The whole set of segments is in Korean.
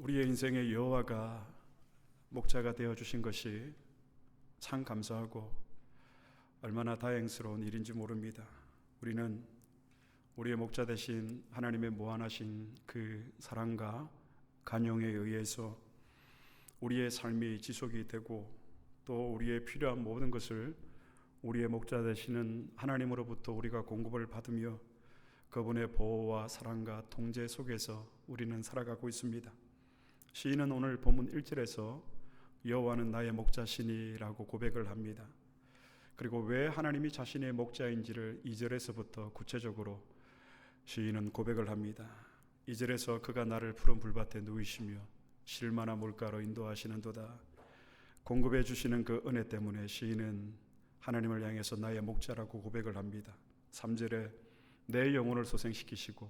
우리의 인생의 여호와가 목자가 되어 주신 것이 참 감사하고 얼마나 다행스러운 일인지 모릅니다. 우리는 우리의 목자 되신 하나님의 무한하신 그 사랑과 간용에 의해서 우리의 삶이 지속이 되고 또 우리의 필요한 모든 것을 우리의 목자 되시는 하나님으로부터 우리가 공급을 받으며 그분의 보호와 사랑과 통제 속에서 우리는 살아가고 있습니다. 시인은 오늘 본문 1절에서 여호와는 나의 목자시니라고 고백을 합니다. 그리고 왜 하나님이 자신의 목자인지를 2절에서부터 구체적으로 시인은 고백을 합니다. 2절에서 그가 나를 푸른 불밭에 누이시며 쉴만한 물가로 인도하시는도다. 공급해 주시는 그 은혜 때문에 시인은 하나님을 향해서 나의 목자라고 고백을 합니다. 3절에 내 영혼을 소생시키시고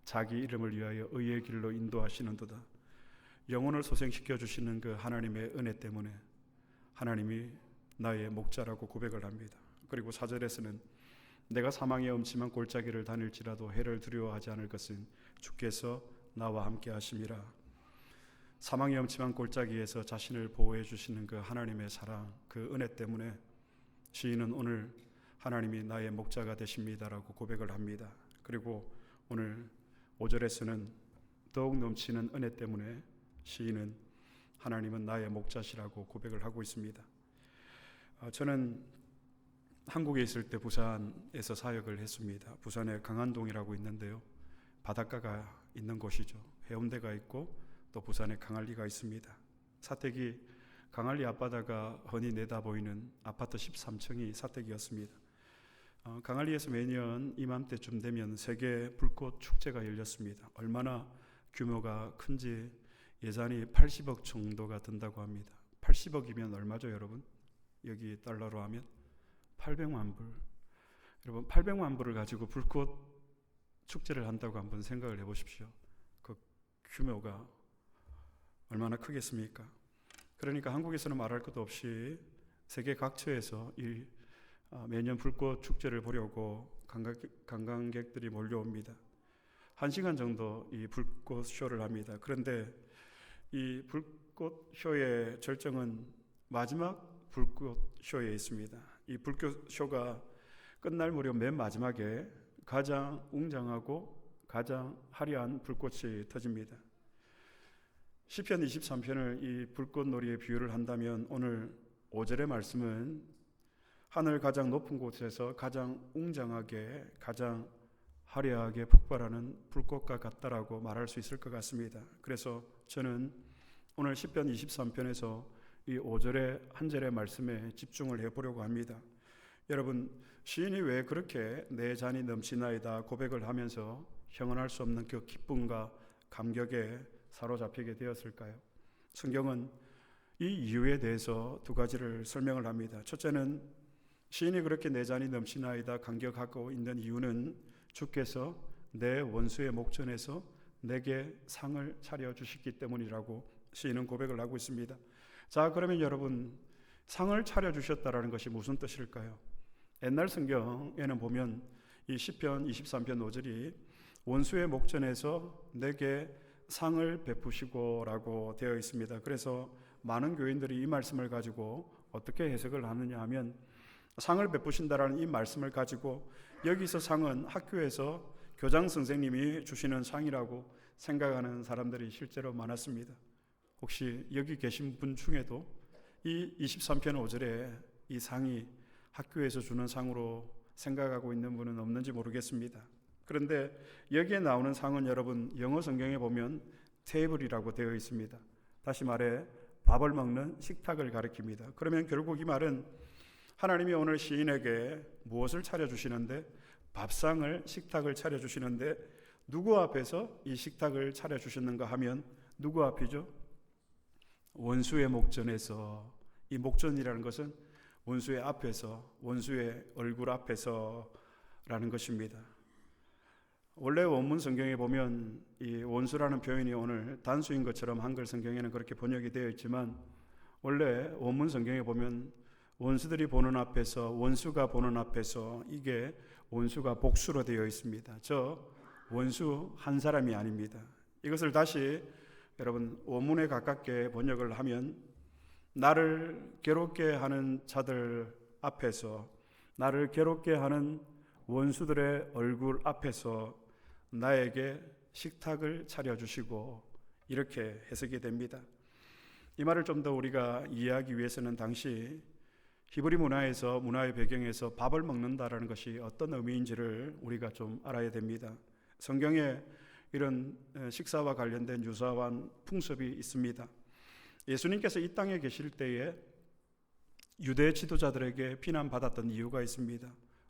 자기 이름을 위하여 의의 길로 인도하시는도다. 영혼을 소생시켜 주시는 그 하나님의 은혜 때문에 하나님이 나의 목자라고 고백을 합니다. 그리고 4절에서는 내가 사망의 음침한 골짜기를 다닐지라도 해를 두려워하지 않을 것은 주께서 나와 함께 하심이라. 사망의 음침한 골짜기에서 자신을 보호해 주시는 그 하나님의 사랑, 그 은혜 때문에 시인은 오늘 하나님이 나의 목자가 되십니다라고 고백을 합니다. 그리고 오늘 5절에서는 더욱 넘치는 은혜 때문에 시인은 하나님은 나의 목자시라고 고백을 하고 있습니다. 저는 한국에 있을 때 부산에서 사역을 했습니다. 부산에 강안동이라고 있는데요, 바닷가가 있는 곳이죠. 해운대가 있고 또 부산에 강안리가 있습니다. 사택이 강안리 앞바다가 흔히 내다보이는 아파트 13층이 사택이었습니다. 강안리에서 매년 이맘때쯤 되면 세계 불꽃 축제가 열렸습니다. 얼마나 규모가 큰지 예산이 80억 정도가 든다고 합니다. 80억이면 얼마죠, 여러분? 여기 달러로 하면 800만 불. 여러분, 800만 불을 가지고 불꽃 축제를 한다고 한번 생각을 해보십시오. 그 규모가 얼마나 크겠습니까? 그러니까 한국에서는 말할 것도 없이 세계 각처에서 매년 불꽃 축제를 보려고 관광객들이 몰려옵니다. 1시간 정도 이 불꽃 쇼를 합니다. 그런데 이 불꽃 쇼의 절정은 마지막 불꽃 쇼에 있습니다. 이 불꽃 쇼가 끝날 무렵 맨 마지막에 가장 웅장하고 가장 화려한 불꽃이 터집니다. 시편 23편을 이 불꽃놀이에 비유를 한다면 오늘 5절의 말씀은 하늘 가장 높은 곳에서 가장 웅장하게 가장 화려하게 폭발하는 불꽃과 같다라고 말할 수 있을 것 같습니다. 그래서 저는 오늘 시편 23편에서 이 5절의 한 절의 말씀에 집중을 해보려고 합니다. 여러분, 시인이 왜 그렇게 내 잔이 넘치나이다 고백을 하면서 형언할 수 없는 그 기쁨과 감격에 사로잡히게 되었을까요? 성경은 이 이유에 대해서 두 가지를 설명을 합니다. 첫째는 시인이 그렇게 내 잔이 넘치나이다 감격하고 있는 이유는 주께서 내 원수의 목전에서 내게 상을 차려주셨기 때문이라고 시인은 고백을 하고 있습니다. 자, 그러면 여러분, 상을 차려주셨다라는 것이 무슨 뜻일까요? 옛날 성경에는 보면 이 시편 23편 5절이 원수의 목전에서 내게 상을 베푸시고 라고 되어 있습니다. 그래서 많은 교인들이 이 말씀을 가지고 어떻게 해석을 하느냐 하면 상을 베푸신다라는 이 말씀을 가지고 여기서 상은 학교에서 교장 선생님이 주시는 상이라고 생각하는 사람들이 실제로 많았습니다. 혹시 여기 계신 분 중에도 이 23편 5절에 이 상이 학교에서 주는 상으로 생각하고 있는 분은 없는지 모르겠습니다. 그런데 여기에 나오는 상은 여러분 영어 성경에 보면 테이블이라고 되어 있습니다. 다시 말해 밥을 먹는 식탁을 가리킵니다. 그러면 결국 이 말은 하나님이 오늘 시인에게 무엇을 차려주시는데, 밥상을 식탁을 차려주시는데 누구 앞에서 이 식탁을 차려주셨는가 하면 누구 앞이죠? 원수의 목전에서. 이 목전이라는 것은 원수의 앞에서, 원수의 얼굴 앞에서 라는 것입니다. 원래 원문 성경에 보면 이 원수라는 표현이 오늘 단수인 것처럼 한글 성경에는 그렇게 번역이 되어 있지만 원래 원문 성경에 보면 원수들이 보는 앞에서, 원수가 보는 앞에서, 이게 원수가 복수로 되어 있습니다. 저 원수 한 사람이 아닙니다. 이것을 다시 여러분 원문에 가깝게 번역을 하면 나를 괴롭게 하는 자들 앞에서, 나를 괴롭게 하는 원수들의 얼굴 앞에서 나에게 식탁을 차려주시고, 이렇게 해석이 됩니다. 이 말을 좀 더 우리가 이해하기 위해서는 당시 히브리 문화에서, 문화의 배경에서 밥을 먹는다라는 것이 어떤 의미인지를 우리가 좀 알아야 됩니다. 성경에 이런 식사와 관련된 유사한 풍습이 있습니다. 예수님께서 이 땅에 계실 때에 유대 지도자들에게 비난받았던 이유가 있습니다.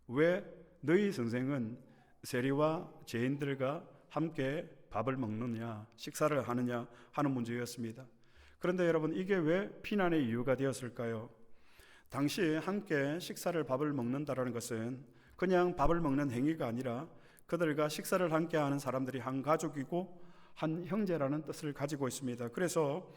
왜 너희 선생은 세리와 죄인들과 함께 밥을 먹느냐, 식사를 하느냐 하는 문제였습니다. 그런데 여러분, 이게 왜 비난의 이유가 되었을까요? 당시 함께 식사를, 밥을 먹는다라는 것은 그냥 밥을 먹는 행위가 아니라 그들과 식사를 함께 하는 사람들이 한 가족이고 한 형제라는 뜻을 가지고 있습니다. 그래서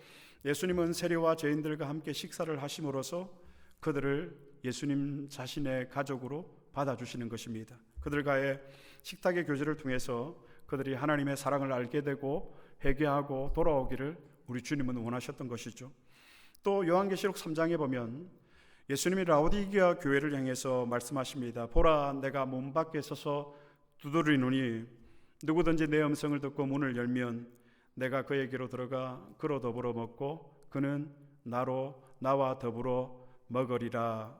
예수님은 세리와 죄인들과 함께 식사를 하심으로써 그들을 예수님 자신의 가족으로 받아주시는 것입니다. 그들과의 식탁의 교제를 통해서 그들이 하나님의 사랑을 알게 되고 회개하고 돌아오기를 우리 주님은 원하셨던 것이죠. 또 요한계시록 3장에 보면 예수님이 라오디게아 교회를 향해서 말씀하십니다. 보라, 내가 문 밖에 서서 두드리노니 누구든지 내 음성을 듣고 문을 열면 내가 그에게로 들어가 그로 더불어 먹고 그는 나와 더불어 먹으리라.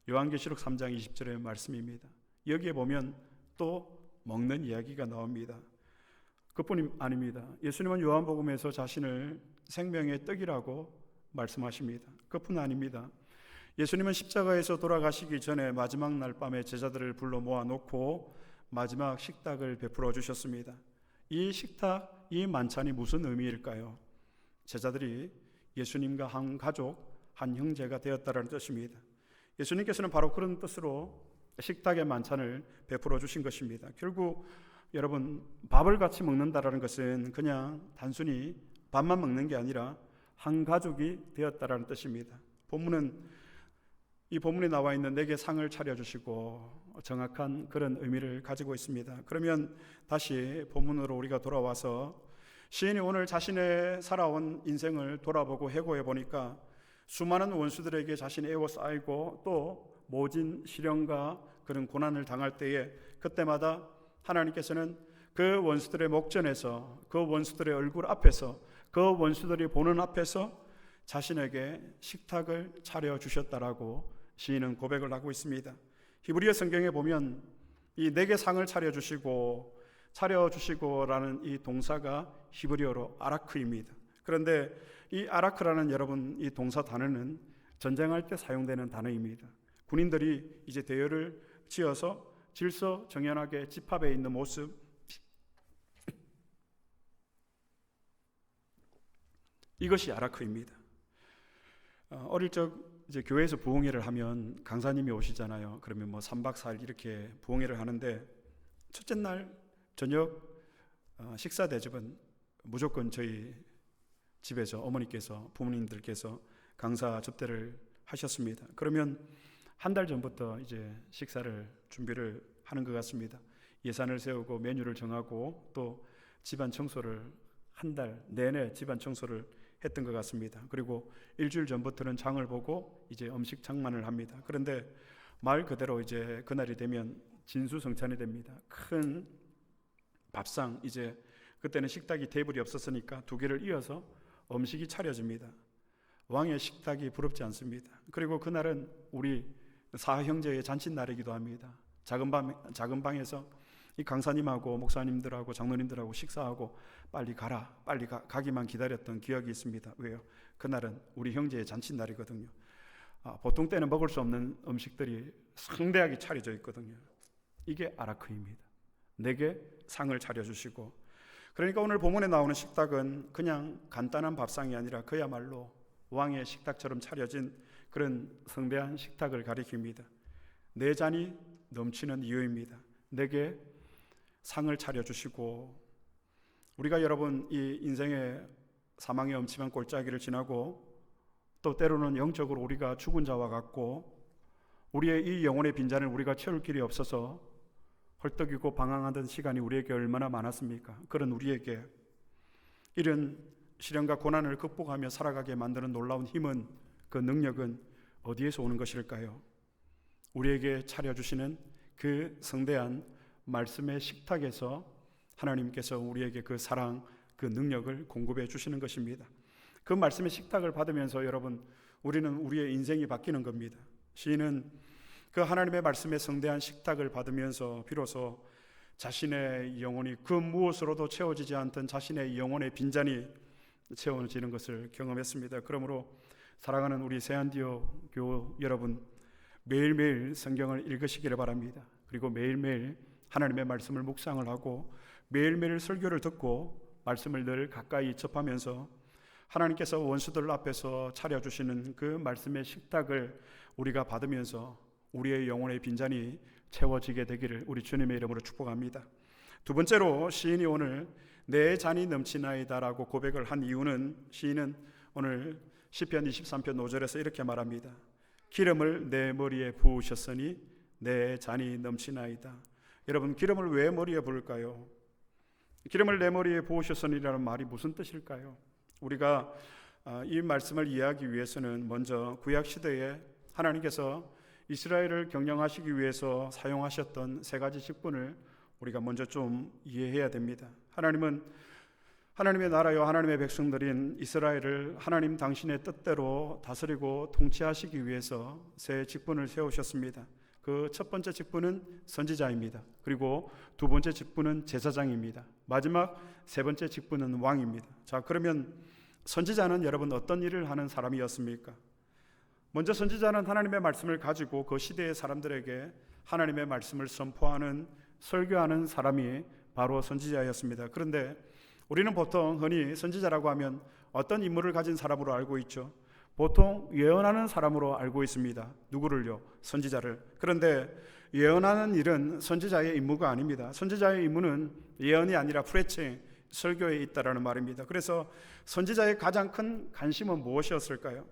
요한계시록 3장 20절의 말씀입니다. 여기에 보면 또 먹는 이야기가 나옵니다. 그뿐이 아닙니다. 예수님은 요한복음에서 자신을 생명의 떡이라고 말씀하십니다. 그뿐 아닙니다. 예수님은 십자가에서 돌아가시기 전에 마지막 날 밤에 제자들을 불러 모아놓고 마지막 식탁을 베풀어 주셨습니다. 이 식탁, 이 만찬이 무슨 의미일까요? 제자들이 예수님과 한 가족, 한 형제가 되었다는 뜻입니다. 예수님께서는 바로 그런 뜻으로 식탁의 만찬을 베풀어 주신 것입니다. 결국 여러분, 밥을 같이 먹는다라는 것은 그냥 단순히 밥만 먹는 게 아니라 한 가족이 되었다라는 뜻입니다. 이 본문에 나와 있는 내게 상을 차려주시고 정확한 그런 의미를 가지고 있습니다. 그러면 다시 본문으로 우리가 돌아와서 시인이 오늘 자신의 살아온 인생을 돌아보고 해고해 보니까 수많은 원수들에게 자신이 에워싸이고 또 모진 시련과 그런 고난을 당할 때에 그때마다 하나님께서는 그 원수들의 목전에서, 그 원수들의 얼굴 앞에서, 그 원수들이 보는 앞에서 자신에게 식탁을 차려주셨다라고 시인은 고백을 하고 있습니다. 히브리어 성경에 보면 이 내게 상을 차려주시고라는 이 동사가 히브리어로 아라크입니다. 그런데 이 아라크라는 여러분 이 동사 단어는 전쟁할 때 사용되는 단어입니다. 군인들이 이제 대열을 지어서 질서정연하게 집합해 있는 모습, 이것이 아라크입니다. 어릴 적 이제 교회에서 부흥회를 하면 강사님이 오시잖아요. 그러면 3박 4일 이렇게 부흥회를 하는데 첫째 날 저녁 식사 대접은 무조건 저희 집에서 어머니께서, 부모님들께서 강사 접대를 하셨습니다. 그러면 한 달 전부터 이제 식사를 준비를 하는 것 같습니다. 예산을 세우고 메뉴를 정하고 또 집안 청소를 한 달 내내 집안 청소를 했던 것 같습니다. 그리고 일주일 전부터는 장을 보고 이제 음식 장만을 합니다. 그런데 말 그대로 이제 그날이 되면 진수성찬이 됩니다. 큰 밥상, 이제 그때는 식탁이 테이블이 없었으니까 두 개를 이어서 음식이 차려집니다. 왕의 식탁이 부럽지 않습니다. 그리고 그날은 우리 사형제의 잔칫날이기도 합니다. 작은 방에서 이 강사님하고 목사님들하고 장로님들하고 식사하고 빨리 가기만 기다렸던 기억이 있습니다. 왜요? 그날은 우리 형제의 잔칫날이거든요. 보통 때는 먹을 수 없는 음식들이 성대하게 차려져 있거든요. 이게 아라크입니다. 내게 상을 차려주시고, 그러니까 오늘 본문에 나오는 식탁은 그냥 간단한 밥상이 아니라 그야말로 왕의 식탁처럼 차려진 그런 성대한 식탁을 가리킵니다. 내 잔이 넘치는 이유입니다. 내게 상을 차려주시고, 우리가 여러분 이 인생의 사망의 엄침한 골짜기를 지나고 또 때로는 영적으로 우리가 죽은 자와 같고 우리의 이 영혼의 빈잔을 우리가 채울 길이 없어서 헐떡이고 방황하던 시간이 우리에게 얼마나 많았습니까? 그런 우리에게 이런 시련과 고난을 극복하며 살아가게 만드는 놀라운 힘은, 그 능력은 어디에서 오는 것일까요? 우리에게 차려주시는 그 성대한 말씀의 식탁에서 하나님께서 우리에게 그 사랑, 그 능력을 공급해 주시는 것입니다. 그 말씀의 식탁을 받으면서 여러분, 우리는 우리의 인생이 바뀌는 겁니다. 시인은 그 하나님의 말씀의 성대한 식탁을 받으면서 비로소 자신의 영혼이 그 무엇으로도 채워지지 않던 자신의 영혼의 빈잔이 채워지는 것을 경험했습니다. 그러므로 사랑하는 우리 세안디오 교우 여러분, 매일매일 성경을 읽으시기를 바랍니다. 그리고 매일매일 하나님의 말씀을 묵상을 하고 매일매일 설교를 듣고 말씀을 늘 가까이 접하면서 하나님께서 원수들 앞에서 차려주시는 그 말씀의 식탁을 우리가 받으면서 우리의 영혼의 빈잔이 채워지게 되기를 우리 주님의 이름으로 축복합니다. 두 번째로 시인이 오늘 내 잔이 넘치나이다라고 고백을 한 이유는, 시인은 오늘 시편 23편 5절에서 이렇게 말합니다. 기름을 내 머리에 부으셨으니 내 잔이 넘치나이다. 여러분, 기름을 왜 머리에 부을까요? 기름을 내 머리에 부으셨으니라는 말이 무슨 뜻일까요? 우리가 이 말씀을 이해하기 위해서는 먼저 구약시대에 하나님께서 이스라엘을 경영하시기 위해서 사용하셨던 세 가지 직분을 우리가 먼저 좀 이해해야 됩니다. 하나님은 하나님의 나라요 하나님의 백성들인 이스라엘을 하나님 당신의 뜻대로 다스리고 통치하시기 위해서 세 직분을 세우셨습니다. 그 첫 번째 직분은 선지자입니다. 그리고 두 번째 직분은 제사장입니다. 마지막 세 번째 직분은 왕입니다. 자, 그러면 선지자는 여러분 어떤 일을 하는 사람이었습니까? 먼저 선지자는 하나님의 말씀을 가지고 그 시대의 사람들에게 하나님의 말씀을 선포하는, 설교하는 사람이 바로 선지자였습니다. 그런데 우리는 보통 흔히 선지자라고 하면 어떤 임무를 가진 사람으로 알고 있죠? 보통 예언하는 사람으로 알고 있습니다. 누구를요? 선지자를. 그런데 예언하는 일은 선지자의 임무가 아닙니다. 선지자의 임무는 예언이 아니라 프레칭, 설교에 있다라는 말입니다. 그래서 선지자의 가장 큰 관심은 무엇이었을까요?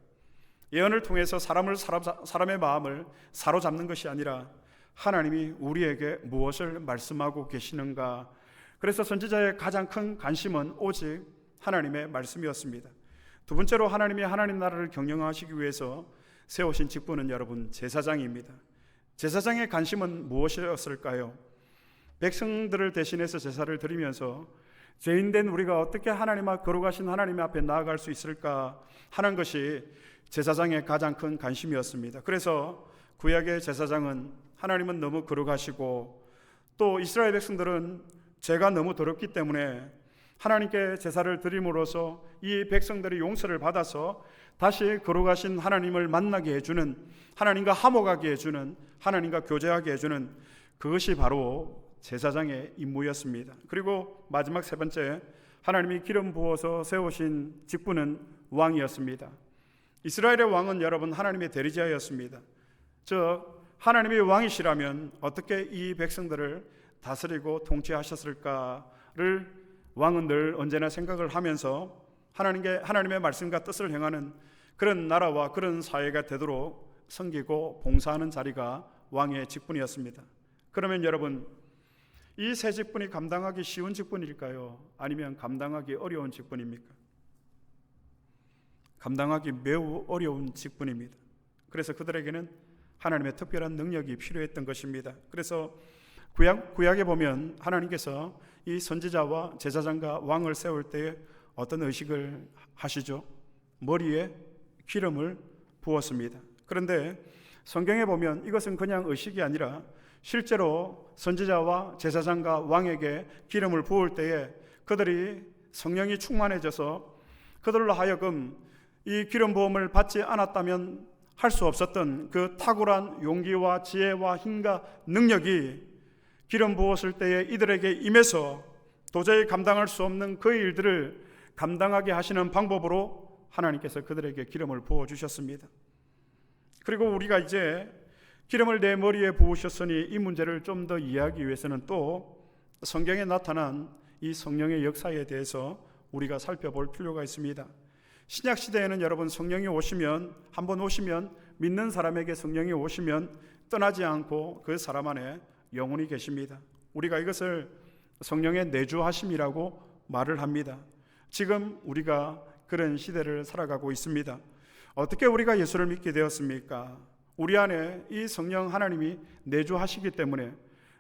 예언을 통해서 사람의 마음을 사로잡는 것이 아니라 하나님이 우리에게 무엇을 말씀하고 계시는가. 그래서 선지자의 가장 큰 관심은 오직 하나님의 말씀이었습니다. 두 번째로 하나님이 하나님 나라를 경영하시기 위해서 세우신 직분은 여러분 제사장입니다. 제사장의 관심은 무엇이었을까요? 백성들을 대신해서 제사를 드리면서 죄인된 우리가 어떻게 거룩하신 하나님 앞에 나아갈 수 있을까 하는 것이 제사장의 가장 큰 관심이었습니다. 그래서 구약의 제사장은 하나님은 너무 거룩하시고 또 이스라엘 백성들은 죄가 너무 더럽기 때문에 하나님께 제사를 드림으로써 이 백성들이 용서를 받아서 다시 거룩하신 하나님을 만나게 해주는, 하나님과 화목하게 해주는, 하나님과 교제하게 해주는, 그것이 바로 제사장의 임무였습니다. 그리고 마지막 세 번째, 하나님이 기름 부어서 세우신 직분은 왕이었습니다. 이스라엘의 왕은 여러분 하나님의 대리자였습니다. 즉 하나님이 왕이시라면 어떻게 이 백성들을 다스리고 통치하셨을까를 왕은 늘 언제나 생각을 하면서 하나님의 말씀과 뜻을 행하는 그런 나라와 그런 사회가 되도록 섬기고 봉사하는 자리가 왕의 직분이었습니다. 그러면 여러분, 이 세 직분이 감당하기 쉬운 직분일까요? 아니면 감당하기 어려운 직분입니까? 감당하기 매우 어려운 직분입니다. 그래서 그들에게는 하나님의 특별한 능력이 필요했던 것입니다. 그래서 구약에 보면 하나님께서 이 선지자와 제사장과 왕을 세울 때 어떤 의식을 하시죠? 머리에 기름을 부었습니다. 그런데 성경에 보면 이것은 그냥 의식이 아니라 실제로 선지자와 제사장과 왕에게 기름을 부을 때에 그들이 성령이 충만해져서 그들로 하여금 이 기름 부음을 받지 않았다면 할 수 없었던 그 탁월한 용기와 지혜와 힘과 능력이 기름 부었을 때에 이들에게 임해서 도저히 감당할 수 없는 그 일들을 감당하게 하시는 방법으로 하나님께서 그들에게 기름을 부어주셨습니다. 그리고 우리가 이제 기름을 내 머리에 부으셨으니 이 문제를 좀 더 이해하기 위해서는 또 성경에 나타난 이 성령의 역사에 대해서 우리가 살펴볼 필요가 있습니다. 신약 시대에는 여러분 성령이 오시면, 한번 오시면, 믿는 사람에게 성령이 오시면 떠나지 않고 그 사람 안에 영혼이 계십니다. 우리가 이것을 성령의 내주하심이라고 말을 합니다. 지금 우리가 그런 시대를 살아가고 있습니다. 어떻게 우리가 예수를 믿게 되었습니까? 우리 안에 이 성령 하나님이 내주하시기 때문에,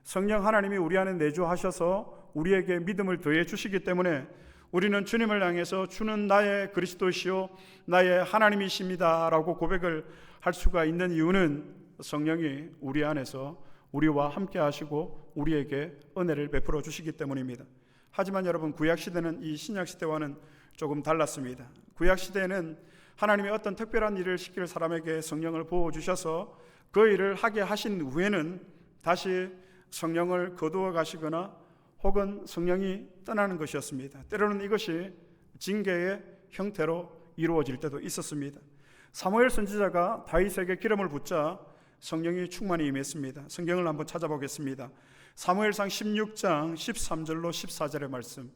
성령 하나님이 우리 안에 내주하셔서 우리에게 믿음을 더해 주시기 때문에 우리는 주님을 향해서 주는 나의 그리스도시요 나의 하나님이십니다 라고 고백을 할 수가 있는 이유는 성령이 우리 안에서 우리와 함께 하시고 우리에게 은혜를 베풀어 주시기 때문입니다. 하지만 여러분, 구약시대는 이 신약시대와는 조금 달랐습니다. 구약시대에는 하나님이 어떤 특별한 일을 시킬 사람에게 성령을 부어주셔서 그 일을 하게 하신 후에는 다시 성령을 거두어 가시거나 혹은 성령이 떠나는 것이었습니다. 때로는 이것이 징계의 형태로 이루어질 때도 있었습니다. 사무엘 선지자가 다윗에게 기름을 붓자 성령이 충만히 임했습니다. 성경을 한번 찾아보겠습니다. 사무엘상 16장 13절로 14절의 말씀,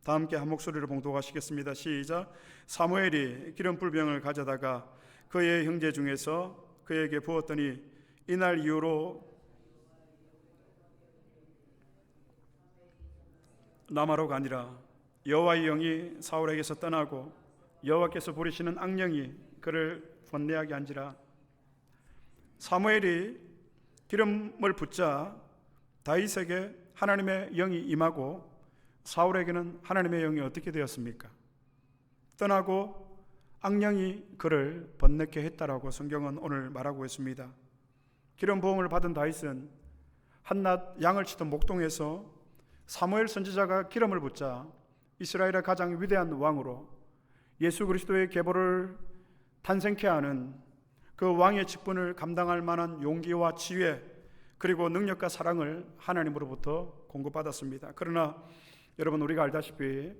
다 함께 한 목소리로 봉독하시겠습니다. 시작. 사무엘이 기름불병을 가져다가 그의 형제 중에서 그에게 부었더니 이날 이후로 라마로 가니라. 여호와의 영이 사울에게서 떠나고 여호와께서 부리시는 악령이 그를 번뇌하게 한지라. 사무엘이 기름을 붓자 다윗에게 하나님의 영이 임하고 사울에게는 하나님의 영이 어떻게 되었습니까? 떠나고 악령이 그를 번뇌케 했다라고 성경은 오늘 말하고 있습니다. 기름 부음을 받은 다윗은 한낮 양을 치던 목동에서 사무엘 선지자가 기름을 붓자 이스라엘의 가장 위대한 왕으로 예수 그리스도의 계보를 탄생케 하는 그 왕의 직분을 감당할 만한 용기와 지혜 그리고 능력과 사랑을 하나님으로부터 공급받았습니다. 그러나 여러분, 우리가 알다시피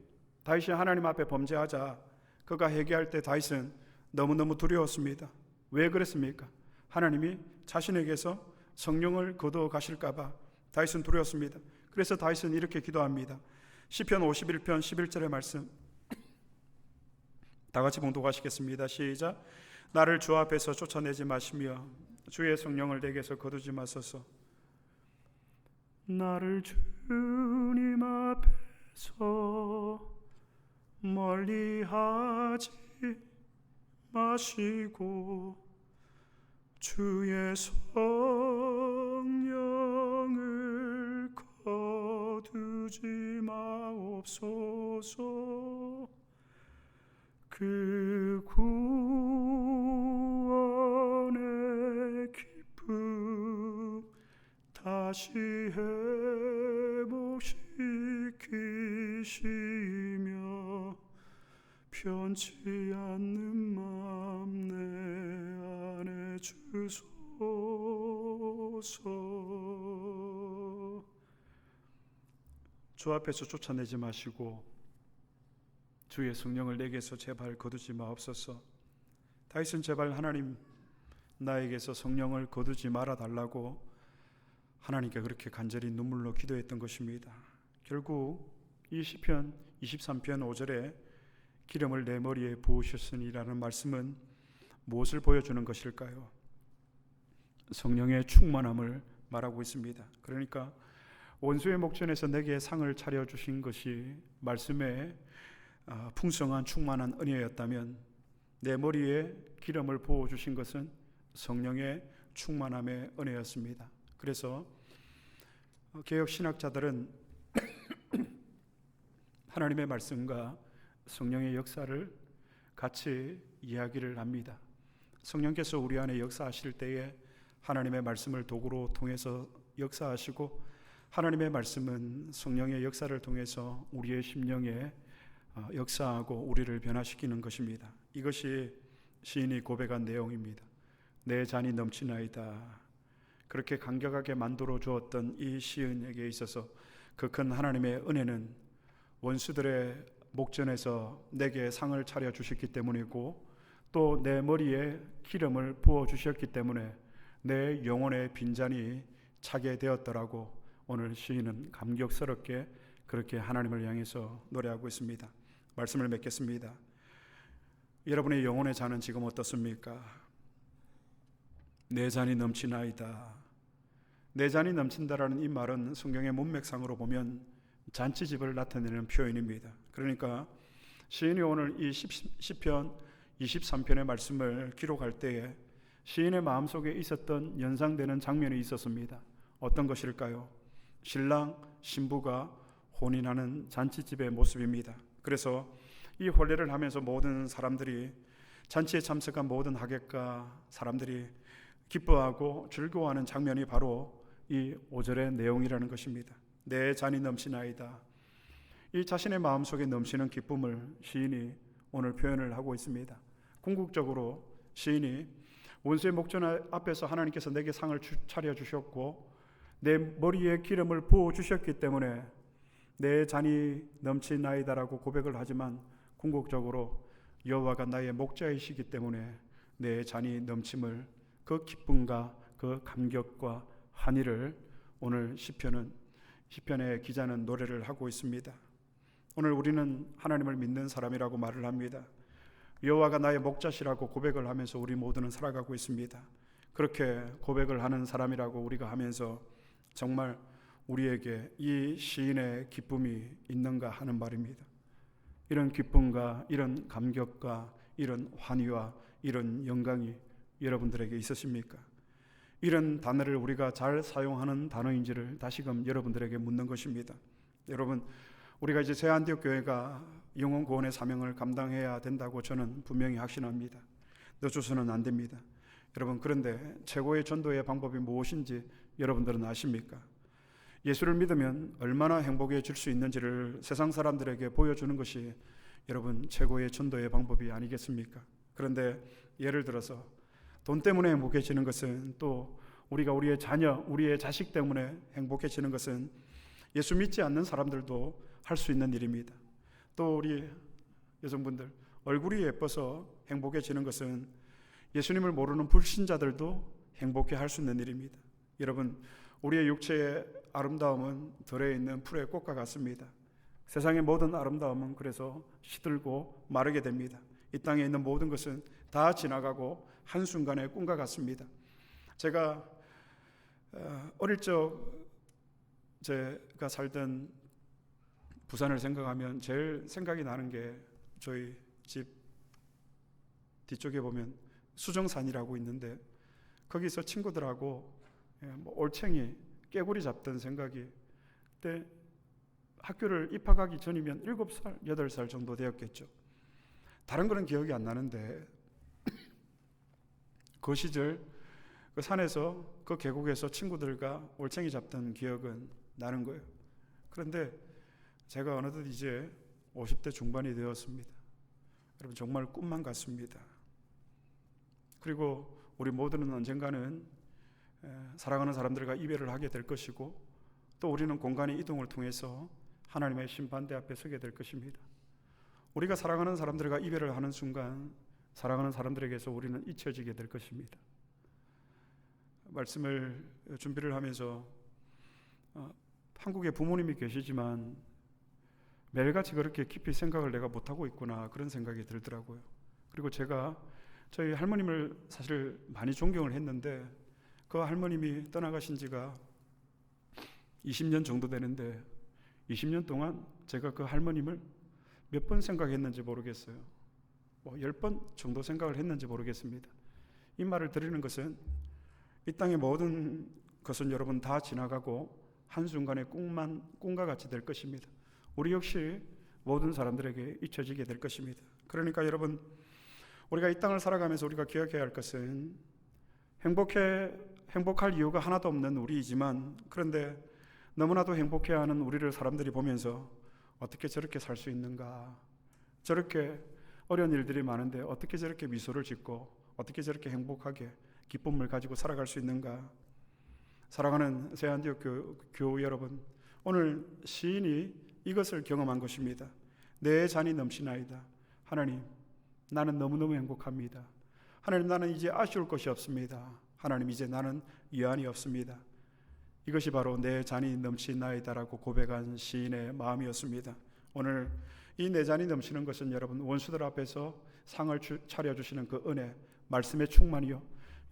다윗이 하나님 앞에 범죄하자 그가 회개할 때 다윗은 너무너무 두려웠습니다. 왜 그랬습니까? 하나님이 자신에게서 성령을 거두어 가실까 봐 다윗은 두려웠습니다. 그래서 다윗은 이렇게 기도합니다. 시편 51편 11절의 말씀, 다 같이 봉독하시겠습니다. 시작. 나를 주 앞에서 쫓아내지 마시며 주의 성령을 내게서 거두지 마소서. 나를 주님 앞에서 멀리하지 마시고 주의 성령을 거두지 마옵소서. 그 구원의 기쁨 다시 회복시키시며 변치 않는 마음 내 안에 주소서. 주 앞에서 쫓아내지 마시고 주의 성령을 내게서 제발 거두지 마옵소서. 다윗은 제발 하나님 나에게서 성령을 거두지 말아달라고 하나님께 그렇게 간절히 눈물로 기도했던 것입니다. 결국 이 시편 23편 5절에 기름을 내 머리에 부으셨으니라는 말씀은 무엇을 보여주는 것일까요? 성령의 충만함을 말하고 있습니다. 그러니까 원수의 목전에서 내게 상을 차려주신 것이 말씀에 풍성한 충만한 은혜였다면 내 머리에 기름을 부어주신 것은 성령의 충만함의 은혜였습니다. 그래서 개혁 신학자들은 하나님의 말씀과 성령의 역사를 같이 이야기를 합니다. 성령께서 우리 안에 역사하실 때에 하나님의 말씀을 도구로 통해서 역사하시고 하나님의 말씀은 성령의 역사를 통해서 우리의 심령에 역사하고 우리를 변화시키는 것입니다. 이것이 시인이 고백한 내용입니다. 내 잔이 넘치나이다. 그렇게 간격하게 만들어 주었던 이 시인에게 있어서 그 큰 하나님의 은혜는 원수들의 목전에서 내게 상을 차려 주셨기 때문이고 또 내 머리에 기름을 부어 주셨기 때문에 내 영혼의 빈잔이 차게 되었더라고 오늘 시인은 감격스럽게 그렇게 하나님을 향해서 노래하고 있습니다. 말씀을 맺겠습니다. 여러분의 영혼의 잔은 지금 어떻습니까? 내 잔이 넘치나이다. 내 잔이 넘친다라는 이 말은 성경의 문맥상으로 보면 잔치집을 나타내는 표현입니다. 그러니까 시인이 오늘 이 시편 23편의 말씀을 기록할 때에 시인의 마음속에 있었던 연상되는 장면이 있었습니다. 어떤 것일까요? 신랑 신부가 혼인하는 잔치집의 모습입니다. 그래서 이 혼례를 하면서 모든 사람들이, 잔치에 참석한 모든 하객과 사람들이 기뻐하고 즐거워하는 장면이 바로 이 5절의 내용이라는 것입니다. 내 잔이 넘치나이다. 이 자신의 마음속에 넘치는 기쁨을 시인이 오늘 표현을 하고 있습니다. 궁극적으로 시인이 원수의 목전 앞에서 하나님께서 내게 상을 차려주셨고 내 머리에 기름을 부어주셨기 때문에 내 잔이 넘치나이다라고 고백을 하지만 궁극적으로 여호와가 나의 목자이시기 때문에 내 잔이 넘침을, 그 기쁨과 그 감격과 환희를 오늘 시편의 기자는 노래를 하고 있습니다. 오늘 우리는 하나님을 믿는 사람이라고 말을 합니다. 여호와가 나의 목자시라고 고백을 하면서 우리 모두는 살아가고 있습니다. 그렇게 고백을 하는 사람이라고 우리가 하면서 정말 우리에게 이 시인의 기쁨이 있는가 하는 말입니다. 이런 기쁨과 이런 감격과 이런 환희와 이런 영광이 여러분들에게 있으십니까? 이런 단어를 우리가 잘 사용하는 단어인지를 다시금 여러분들에게 묻는 것입니다. 여러분, 우리가 이제 새안디옥 교회가 영혼 구원의 사명을 감당해야 된다고 저는 분명히 확신합니다. 늦어서는 안 됩니다. 여러분, 그런데 최고의 전도의 방법이 무엇인지 여러분들은 아십니까? 예수를 믿으면 얼마나 행복해질 수 있는지를 세상 사람들에게 보여주는 것이 여러분 최고의 전도의 방법이 아니겠습니까? 그런데 예를 들어서 돈 때문에 행복해지는 것은, 또 우리가 우리의 자녀, 우리의 자식 때문에 행복해지는 것은 예수 믿지 않는 사람들도 할 수 있는 일입니다. 또 우리 여성분들, 얼굴이 예뻐서 행복해지는 것은 예수님을 모르는 불신자들도 행복해 할 수 있는 일입니다. 여러분, 우리의 육체의 아름다움은 들에 있는 풀의 꽃과 같습니다. 세상의 모든 아름다움은 그래서 시들고 마르게 됩니다. 이 땅에 있는 모든 것은 다 지나가고 한순간의 꿈과 같습니다. 제가 어릴 적 제가 살던 부산을 생각하면 제일 생각이 나는 게 저희 집 뒤쪽에 보면 수정산이라고 있는데 거기서 친구들하고 올챙이, 깨구리 잡던 생각이, 그때 학교를 입학하기 전이면 7살, 8살 정도 되었겠죠. 다른 거는 기억이 안 나는데 그 시절 그 산에서, 그 계곡에서 친구들과 올챙이 잡던 기억은 나는 거예요. 그런데 제가 어느덧 이제 50대 중반이 되었습니다. 여러분, 정말 꿈만 같습니다. 그리고 우리 모두는 언젠가는 사랑하는 사람들과 이별을 하게 될 것이고, 또 우리는 공간의 이동을 통해서 하나님의 심판대 앞에 서게 될 것입니다. 우리가 사랑하는 사람들과 이별을 하는 순간 사랑하는 사람들에게서 우리는 잊혀지게 될 것입니다. 말씀을 준비를 하면서 한국에 부모님이 계시지만 매일같이 그렇게 깊이 생각을 내가 못하고 있구나, 그런 생각이 들더라고요. 그리고 제가 저희 할머님을 사실 많이 존경을 했는데 그 할머님이 떠나가신 지가 20년 정도 되는데 20년 동안 제가 그 할머님을 몇 번 생각했는지 모르겠어요. 10번 정도 생각을 했는지 모르겠습니다. 이 말을 드리는 것은 이 땅의 모든 것은 여러분 다 지나가고 한순간의 꿈과 같이 될 것입니다. 우리 역시 모든 사람들에게 잊혀지게 될 것입니다. 그러니까 여러분, 우리가 이 땅을 살아가면서 우리가 기억해야 할 것은 행복할 이유가 하나도 없는 우리이지만, 그런데 너무나도 행복해하는 우리를 사람들이 보면서 어떻게 저렇게 살 수 있는가, 저렇게 어려운 일들이 많은데 어떻게 저렇게 미소를 짓고 어떻게 저렇게 행복하게 기쁨을 가지고 살아갈 수 있는가. 사랑하는 새안디옥 교우 여러분, 오늘 시인이 이것을 경험한 것입니다. 내 잔이 넘치나이다. 하나님, 나는 너무너무 행복합니다. 하나님, 나는 이제 아쉬울 것이 없습니다. 하나님, 이제 나는 여한이 없습니다. 이것이 바로 내 잔이 넘치나이다라고 고백한 시인의 마음이었습니다. 오늘 이 내 잔이 넘치는 것은 여러분 원수들 앞에서 상을 차려주시는 그 은혜, 말씀의 충만이요,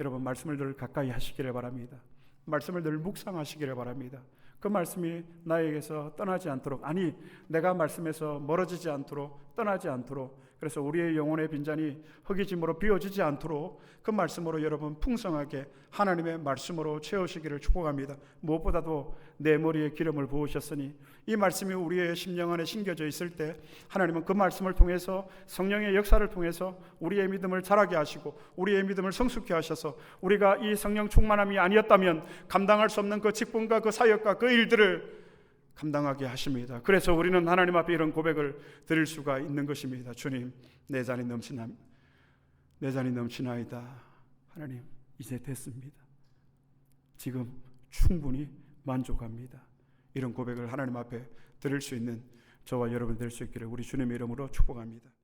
여러분 말씀을 늘 가까이 하시기를 바랍니다. 말씀을 늘 묵상하시기를 바랍니다. 그 말씀이 나에게서 떠나지 않도록, 아니 내가 말씀에서 멀어지지 않도록 떠나지 않도록, 그래서 우리의 영혼의 빈잔이 허기짐으로 비워지지 않도록 그 말씀으로 여러분 풍성하게 하나님의 말씀으로 채우시기를 축복합니다. 무엇보다도 내 머리에 기름을 부으셨으니 이 말씀이 우리의 심령 안에 심겨져 있을 때 하나님은 그 말씀을 통해서 성령의 역사를 통해서 우리의 믿음을 자라게 하시고 우리의 믿음을 성숙케 하셔서 우리가 이 성령 충만함이 아니었다면 감당할 수 없는 그 직분과 그 사역과 그 일들을 감당하게 하십니다. 그래서 우리는 하나님 앞에 이런 고백을 드릴 수가 있는 것입니다. 주님, 내 잔이 넘치나이다. 하나님, 이제 됐습니다. 지금 충분히 만족합니다. 이런 고백을 하나님 앞에 드릴 수 있는 저와 여러분 될 수 있기를 우리 주님의 이름으로 축복합니다.